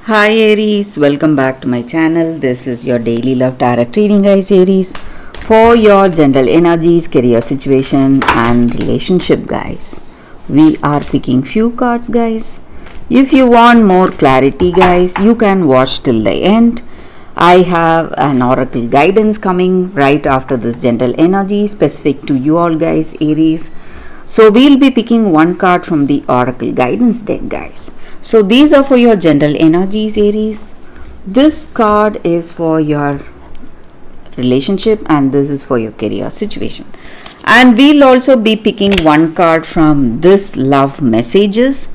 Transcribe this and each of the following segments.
Hi Aries, welcome back to my channel. This is your daily love tarot reading, guys. Aries, for your general energies, career situation and relationship, guys. We are picking few cards, guys. If you want more clarity, guys, you can watch till the end. I have an oracle guidance coming right after this general energy specific to you all, guys, Aries. So we'll be picking one card from the oracle guidance deck, guys. So these are for your general energies, Aries. This card is for your relationship and this is for your career situation. And we'll also be picking one card from this love messages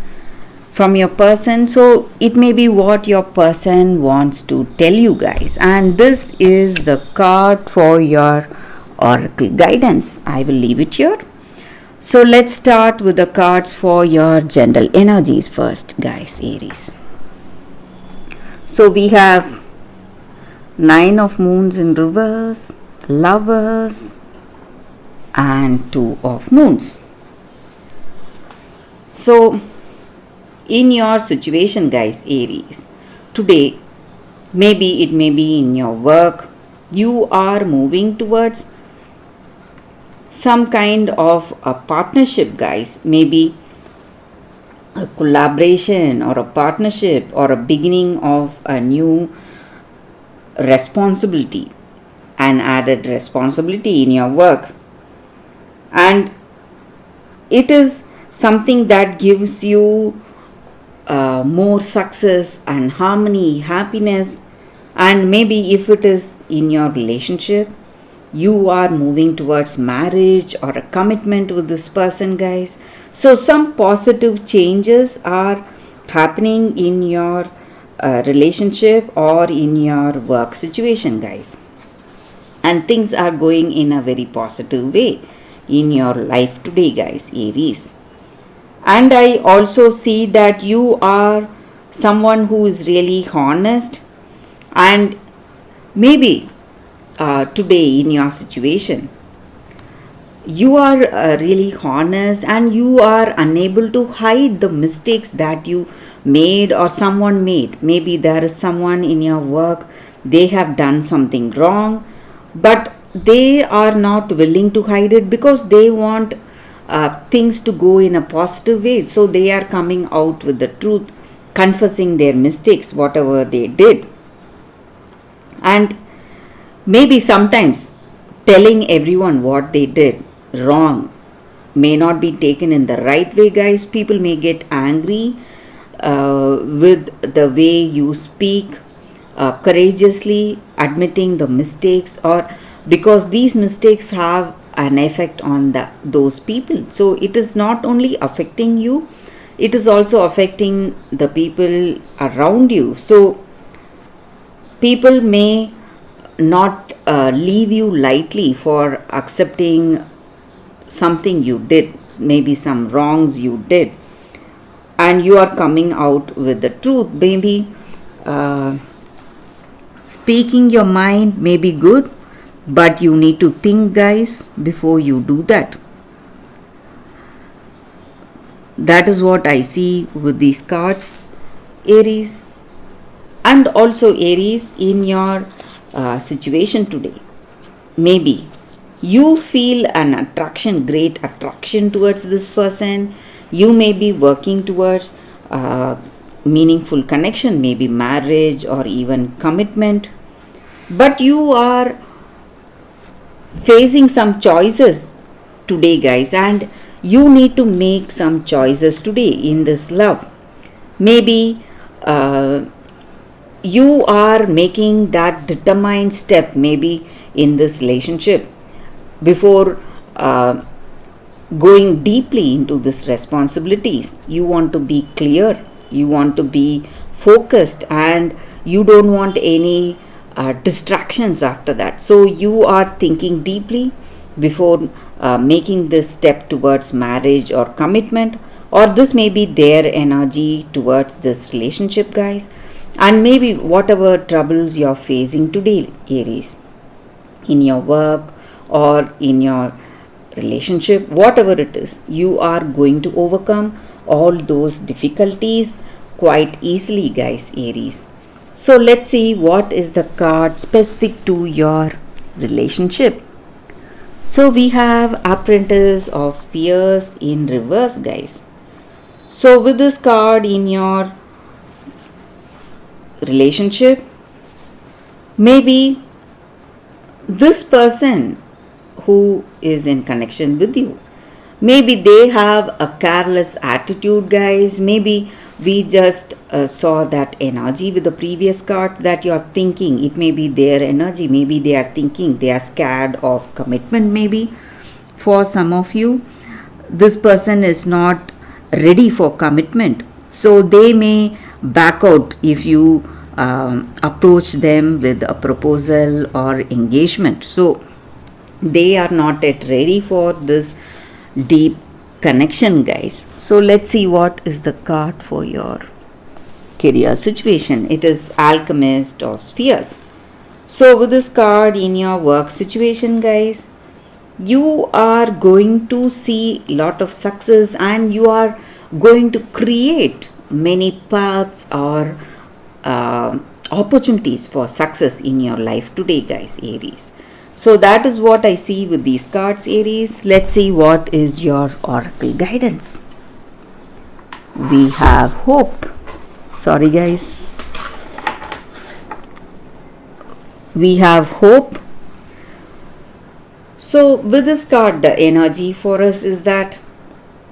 from your person. So it may be what your person wants to tell you, guys. And this is the card for your oracle guidance. I will leave it here. So let's start with the cards for your general energies first, guys, Aries. So we have Nine of Moons in reverse, Lovers, and Two of Moons. So in your situation, guys, Aries, today, maybe it may be in your work, you are moving towards some kind of a partnership, guys. Maybe a collaboration or a partnership or a beginning of a new responsibility, an added responsibility in your work. And it is something that gives you more success and harmony, happiness. And maybe if it is in your relationship, you are moving towards marriage or a commitment with this person, guys. So some positive changes are happening in your relationship or in your work situation, guys. And things are going in a very positive way in your life today, guys, Aries. And I also see that you are someone who is really honest, and maybe today in your situation you are really honest and you are unable to hide the mistakes that you made or someone made. Maybe there is someone in your work, they have done something wrong, but they are not willing to hide it because they want things to go in a positive way. So they are coming out with the truth, confessing their mistakes, whatever they did. And maybe sometimes telling everyone what they did wrong may not be taken in the right way, guys. People may get angry with the way you speak, courageously admitting the mistakes, or because these mistakes have an effect on those people. So it is not only affecting you, it is also affecting the people around you. So people may not leave you lightly for accepting something you did, maybe some wrongs you did, and you are coming out with the truth. Maybe speaking your mind may be good, but you need to think, guys, before you do that. That is what I see with these cards, Aries. And also, Aries, in your situation today, maybe you feel an attraction, great attraction towards this person. You may be working towards meaningful connection, maybe marriage or even commitment, but you are facing some choices today, guys, and you need to make some choices today in this love. Maybe you are making that determined step, maybe in this relationship, before going deeply into this responsibilities. You want to be clear, you want to be focused, and you don't want any distractions after that. So you are thinking deeply before making this step towards marriage or commitment, or this may be their energy towards this relationship, guys. And maybe whatever troubles you're facing today, Aries, in your work or in your relationship, whatever it is, you are going to overcome all those difficulties quite easily, guys, Aries. So let's see what is the card specific to your relationship. So we have Apprentice of Spheres in reverse, guys. So with this card in your relationship, maybe this person who is in connection with you, maybe they have a careless attitude, guys. Maybe we just saw that energy with the previous cards that you're thinking. It may be their energy. Maybe they are thinking they are scared of commitment. Maybe for some of you, this person is not ready for commitment. So they may back out if you approach them with a proposal or engagement. So they are not yet ready for this deep connection, guys. So let's see what is the card for your career situation. It is Alchemist of Spheres. So with this card in your work situation, guys, you are going to see lot of success and you are going to create many paths or opportunities for success in your life today, guys, Aries. So that is what I see with these cards, Aries. Let's see what is your oracle guidance. We have hope. Sorry, guys. We have hope. So with this card, the energy for us is that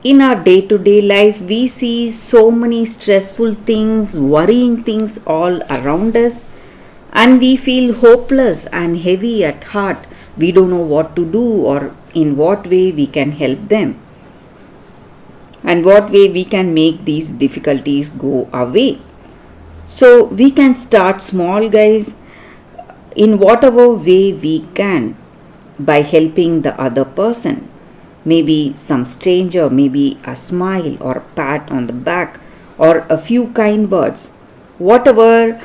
in our day-to-day life, we see so many stressful things, worrying things all around us, and we feel hopeless and heavy at heart. We don't know what to do or in what way we can help them and what way we can make these difficulties go away. So we can start small, guys, in whatever way we can by helping the other person. Maybe some stranger, maybe a smile or a pat on the back or a few kind words. Whatever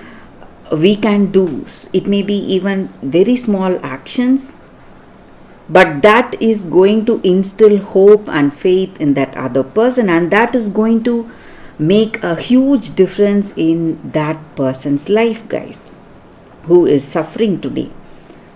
we can do, it may be even very small actions, but that is going to instill hope and faith in that other person, and that is going to make a huge difference in that person's life, guys, who is suffering today.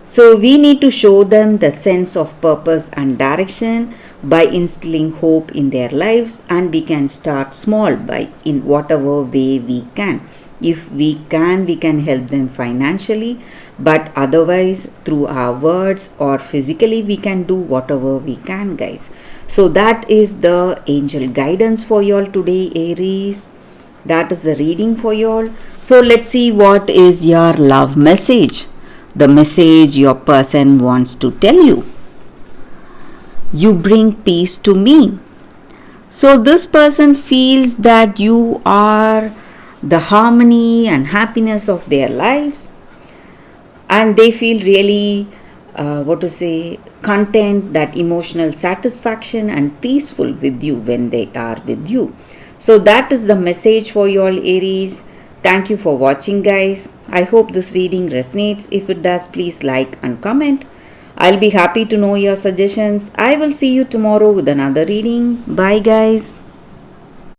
So we need to show them the sense of purpose and direction by instilling hope in their lives, and we can start small by in whatever way we can. If we can help them financially, but otherwise through our words or physically we can do whatever we can, guys. So that is the angel guidance for y'all today, Aries. That is the reading for y'all. So let's see what is your love message. The message your person wants to tell you. You bring peace to me. So this person feels that you are the harmony and happiness of their lives, and they feel really content, that emotional satisfaction and peaceful with you when they are with you. So that is the message for you all, Aries. Thank you for watching, guys. I hope this reading resonates. If it does, please like and comment. I'll be happy to know your suggestions. I will see you tomorrow with another reading. Bye, guys.